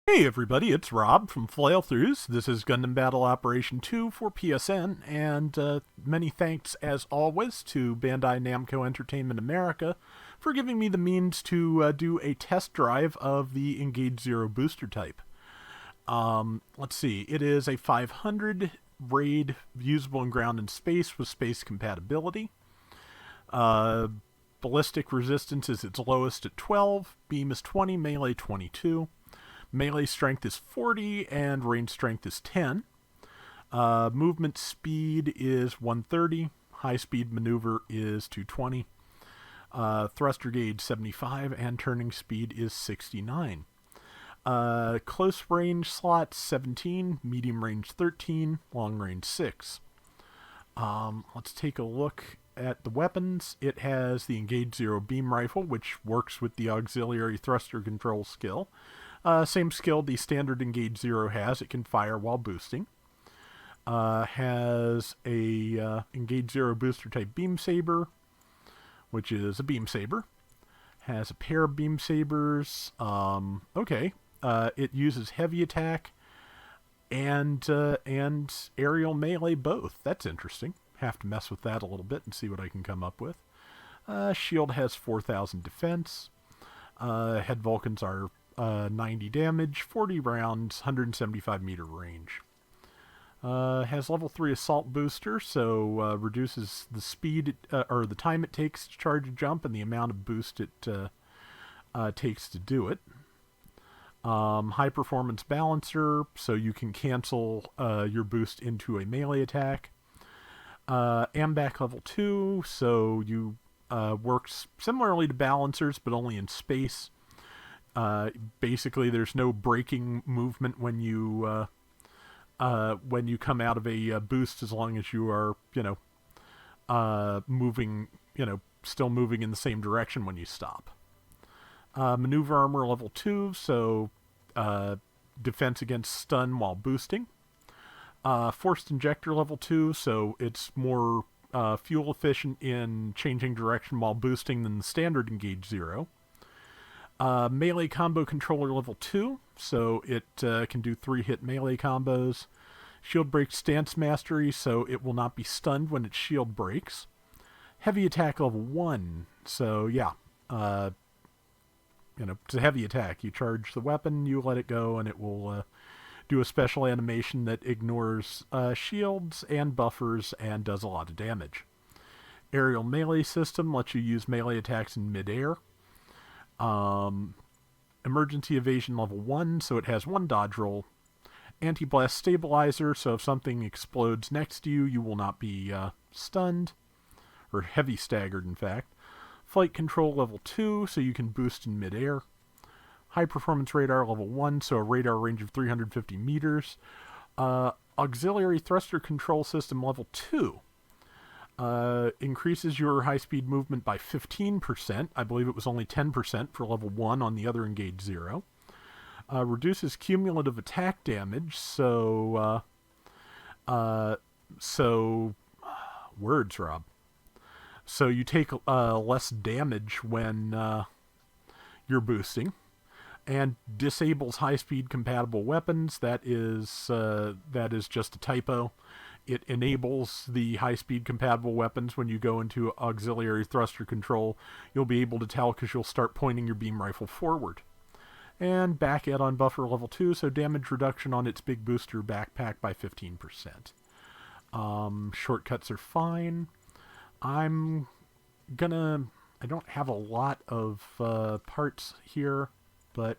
Hey everybody, it's Rob from Flailthroughs. This is Gundam Battle Operation 2 for PSN, and many thanks as always to Bandai Namco Entertainment America for giving me the means to do a test drive of the Engage Zero booster type. Let's see, it is a 500 raid usable in ground and space with space compatibility. Uh, Ballistic resistance is its lowest at 12, beam is 20, melee 22. Melee strength is 40 and range strength is 10. Movement speed is 130. High speed maneuver is 220. Thruster gauge 75 and turning speed is 69. Close range slots 17, medium range 13, long range 6. Let's take a look at the weapons. It has the Engage Zero beam rifle, which works with the auxiliary thruster control skill. Same skill the standard Engage Zero has. It can fire while boosting. Has a Engage Zero booster type beam saber, which is a beam saber. Has a pair of beam sabers. It uses heavy attack and aerial melee both. That's interesting. Have to mess with that a little bit and see what I can come up with. Shield has 4,000 defense. Head Vulcans are 90 damage, 40 rounds, 175 meter range. Has level 3 assault booster, so reduces the speed or the time it takes to charge a jump and the amount of boost it takes to do it. High performance balancer, so you can cancel your boost into a melee attack. AMBAC level 2, so you works similarly to balancers, but only in space. Basically, there's no braking movement when you come out of a boost, as long as you are, moving, still moving in the same direction when you stop. Maneuver armor level 2, so defense against stun while boosting. Forced injector level 2, so it's more fuel efficient in changing direction while boosting than the standard Engage Zero. Melee combo controller level 2, so it can do 3-hit melee combos. Shield break stance mastery, so it will not be stunned when its shield breaks. Heavy attack level 1, so yeah, it's a heavy attack. You charge the weapon, you let it go, and it will do a special animation that ignores shields and buffers and does a lot of damage. Aerial melee system lets you use melee attacks in midair. Emergency evasion level 1, so it has 1 dodge roll. Anti-blast stabilizer, so if something explodes next to you, you will not be stunned, or heavy staggered, in fact. Flight control level 2, so you can boost in midair. High performance radar level 1, so a radar range of 350 meters. Auxiliary thruster control system level 2. Increases your high-speed movement by 15%. I believe it was only 10% for level 1 on the other Engage Zero. Reduces cumulative attack damage, so words, Rob. So you take less damage when you're boosting. And disables high-speed compatible weapons. That is just a typo. It enables the high-speed compatible weapons when you go into auxiliary thruster control. You'll be able to tell because you'll start pointing your beam rifle forward. And back add-on buffer level 2, so damage reduction on its big booster backpack by 15%. Shortcuts are fine. I don't have a lot of parts here, but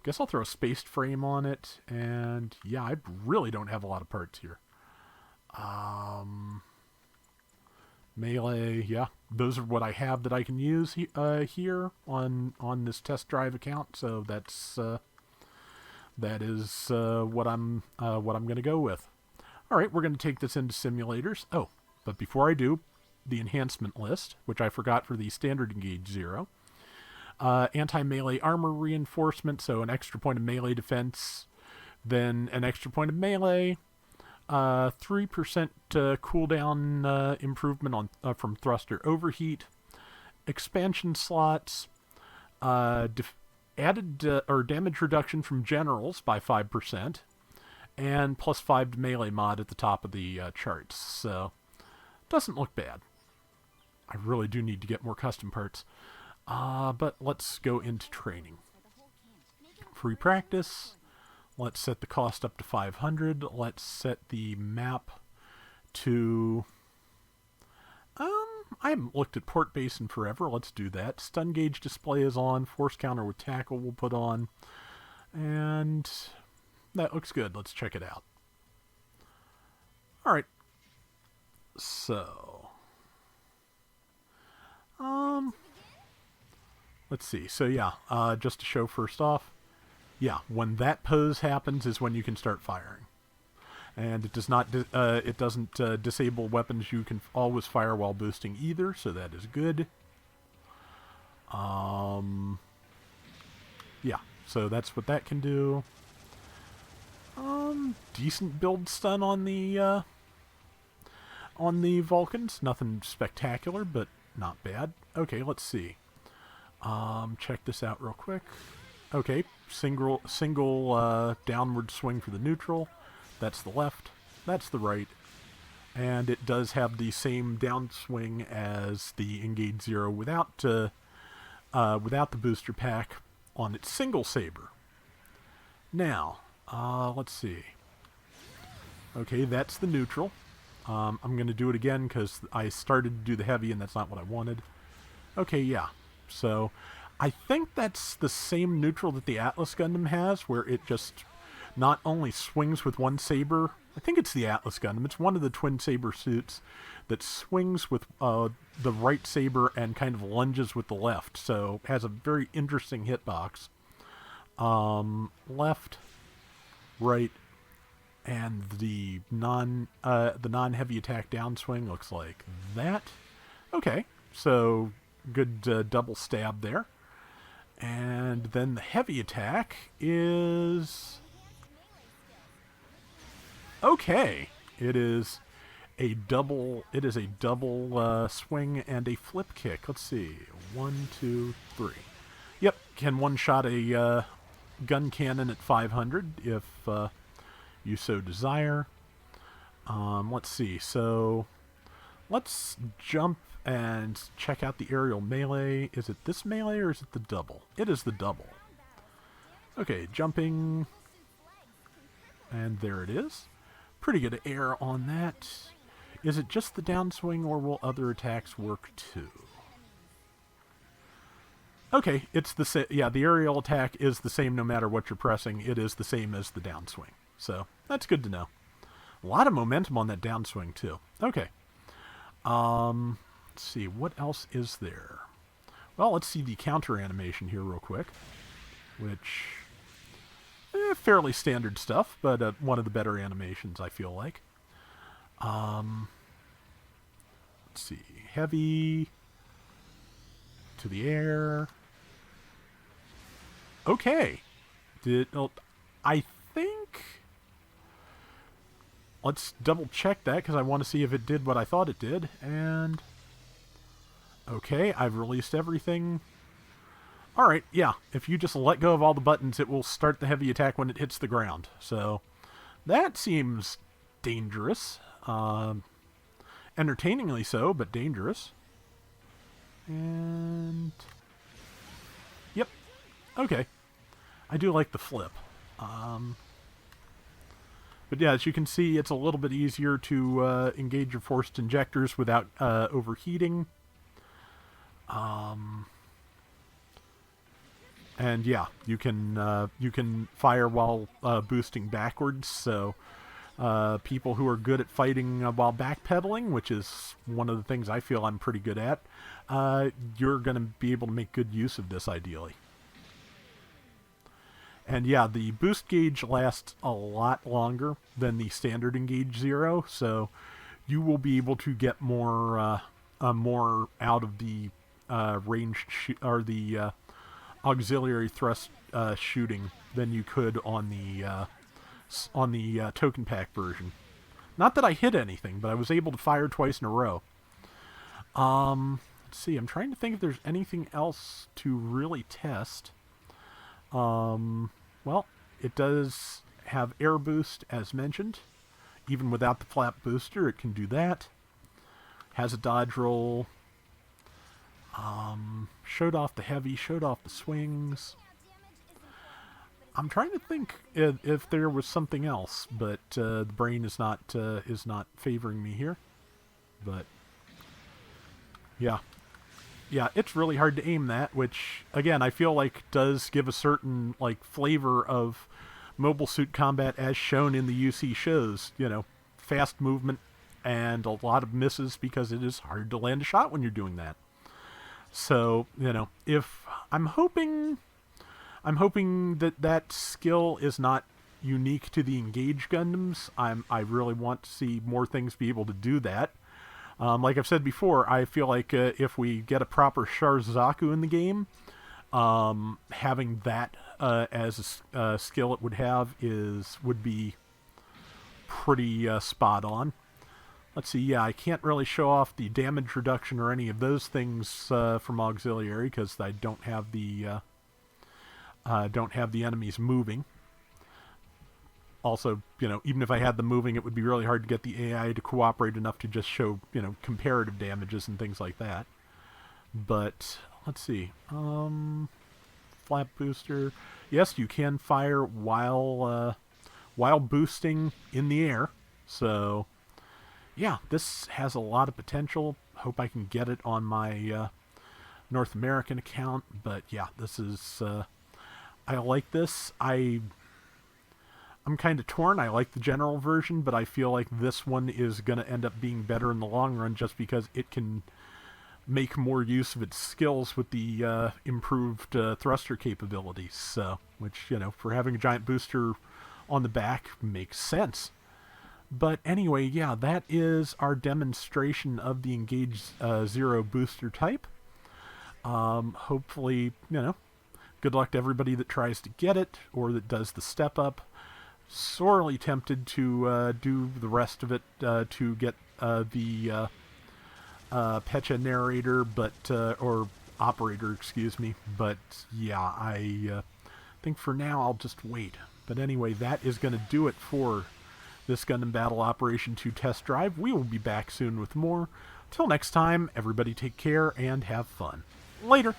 guess I'll throw a spaced frame on it, and yeah, I really don't have a lot of parts here. Melee, yeah, those are what I have that I can use here on this test drive account. So that is what I'm going to go with. All right, we're going to take this into simulators. Oh, but before I do, the enhancement list, which I forgot for the standard Engage Zero. Anti-melee armor reinforcement, so an extra point of melee defense, then an extra point of melee, 3% cooldown improvement on from thruster overheat, expansion slots, added or damage reduction from generals by 5%, and +5 to melee mod at the top of the charts. So, doesn't look bad. I really do need to get more custom parts. But let's go into training. Free practice. Let's set the cost up to 500. Let's set the map to... I haven't looked at Port Base in forever. Let's do that. Stun gauge display is on. Force counter with tackle we'll put on. And that looks good. Let's check it out. Alright. So... let's see. So yeah, just to show first off, yeah, when that pose happens is when you can start firing. And it does not, it doesn't disable weapons you can always fire while boosting either, so that is good. Yeah, so that's what that can do. Decent build stun on the Vulcans. Nothing spectacular, but not bad. Okay, let's see. Check this out real quick. Okay, single downward swing for the neutral. That's the left. That's the right. And it does have the same downswing as the Engage Zero without the booster pack on its single saber. Now, let's see. Okay, that's the neutral. I'm going to do it again because I started to do the heavy and that's not what I wanted. Okay, yeah. So, I think that's the same neutral that the Atlas Gundam has, where it just not only swings with one saber. I think it's the Atlas Gundam. It's one of the twin saber suits that swings with the right saber and kind of lunges with the left. So, has a very interesting hitbox. Left, right, and the non-heavy attack downswing looks like that. Okay, so good double stab there. And then the heavy attack is... okay. It is a double swing and a flip kick. Let's see. 1, 2, 3. Yep, can one-shot a gun cannon at 500 if you so desire. Let's see. So let's jump and check out the aerial melee. Is it this melee or is it the double? It is the double. Okay, jumping. And there it is. Pretty good air on that. Is it just the downswing or will other attacks work too? Okay, it's the yeah, the aerial attack is the same no matter what you're pressing. It is the same as the downswing. So, that's good to know. A lot of momentum on that downswing too. Okay. Let's see, what else is there? Well, let's see the counter animation here real quick, which fairly standard stuff, but one of the better animations, I feel like. Let's see, heavy to the air. Okay, I think. Let's double check that because I want to see if it did what I thought it did. And okay, I've released everything. Alright, yeah, if you just let go of all the buttons, it will start the heavy attack when it hits the ground. So, that seems dangerous. Entertainingly so, but dangerous. And... yep. Okay. I do like the flip. But yeah, as you can see, it's a little bit easier to engage your forced injectors without overheating. And yeah, you can fire while boosting backwards. So people who are good at fighting while backpedaling, which is one of the things I feel I'm pretty good at, you're going to be able to make good use of this ideally. And yeah, the boost gauge lasts a lot longer than the standard Engage Zero, so you will be able to get more out of the or the auxiliary thrust shooting than you could on the token pack version. Not that I hit anything, but I was able to fire twice in a row. Let's see. I'm trying to think if there's anything else to really test. Well, it does have air boost, as mentioned. Even without the flap booster, it can do that. Has a dodge roll. Showed off the heavy, showed off the swings. I'm trying to think if there was something else, but the brain is not favoring me here. But yeah, it's really hard to aim that, which again I feel like does give a certain like flavor of mobile suit combat as shown in the UC shows. Fast movement and a lot of misses because it is hard to land a shot when you're doing that. So if I'm hoping that skill is not unique to the Engage Gundams. I really want to see more things be able to do that. Like I've said before, I feel like if we get a proper Sharzaku in the game, having that as a skill it would have would be pretty spot on. Let's see. Yeah, I can't really show off the damage reduction or any of those things from auxiliary because I don't have the enemies moving. Also, even if I had them moving, it would be really hard to get the AI to cooperate enough to just show, comparative damages and things like that. But, let's see. Flap booster. Yes, you can fire while boosting in the air. So, yeah, this has a lot of potential. Hope I can get it on my North American account. But, yeah, this is... I like this. I'm kind of torn. I like the general version, but I feel like this one is going to end up being better in the long run just because it can make more use of its skills with the improved thruster capabilities. So, which, for having a giant booster on the back makes sense. But anyway, yeah, that is our demonstration of the Engage Zero booster type. Hopefully, good luck to everybody that tries to get it or that does the step up. Sorely tempted to do the rest of it to get the Pecha narrator, or operator, excuse me. But yeah, I think for now I'll just wait. But anyway, that is going to do it for this Gundam Battle Operation 2 test drive. We will be back soon with more. Till next time, everybody take care and have fun. Later.